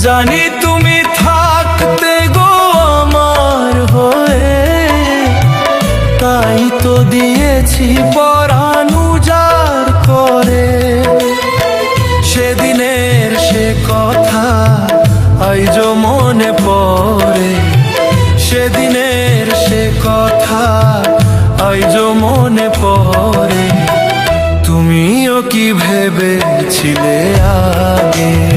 জানি তুমি থাকতে গো আমার হয়ে, তাই তো দিয়েছি পরাণ উজাড় করে। সেদিনের সে কথা আইজো মনে পড়ে, সেদিনের সে কথা আইজো মনে পড়ে। তুমিও কি ভেবেছিলে আগে?